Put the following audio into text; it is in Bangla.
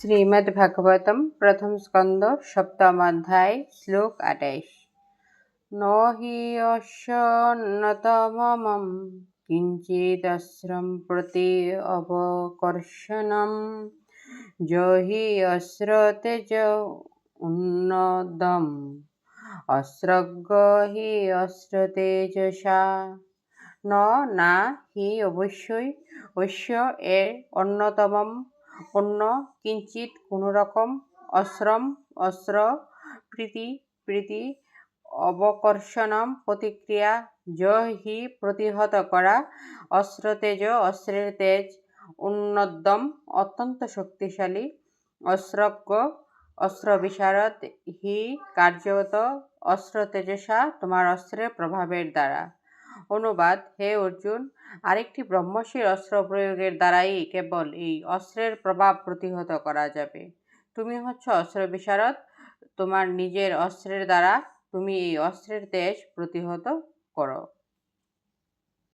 श्रीमद्भागवतम प्रथम स्कंद सप्तम अध्याय श्लोक 28। न हि अस्यन्नतमं किंचिदस्रं प्रति अवकर्षणं जहि अस्र तेज उन्नदम् अस्रग हि अस्र तेजसा न না হি অবশ্যই অশ্য এর অন্যতমম অন্য কিঞ্চিত কোনো রকম অশ্রম অস্ত্র প্রীতি প্রীতি অবকর্ষণম প্রতিক্রিয়া য হি প্রতিহত করা অস্ত্র তেজ অস্ত্রের তেজ উন্নদ্যম অত্যন্ত শক্তিশালী অস্ত্রজ্ঞ অস্ত্র বিশারদ হি কার্যত অস্ত্র তেজসা তোমার অস্ত্রের প্রভাবের দ্বারা। অনুবাদ: হে অর্জুন, আরেকটি ব্রহ্মশীল অস্ত্র প্রয়োগের দ্বারাই কেবল এই অস্ত্রের প্রভাব প্রতিহত করা যাবে। তুমি হচ্ছ অস্ত্র বিশারদ, তোমার নিজের অস্ত্রের দ্বারা তুমি এই অস্ত্রের তেজ প্রতিহত করো।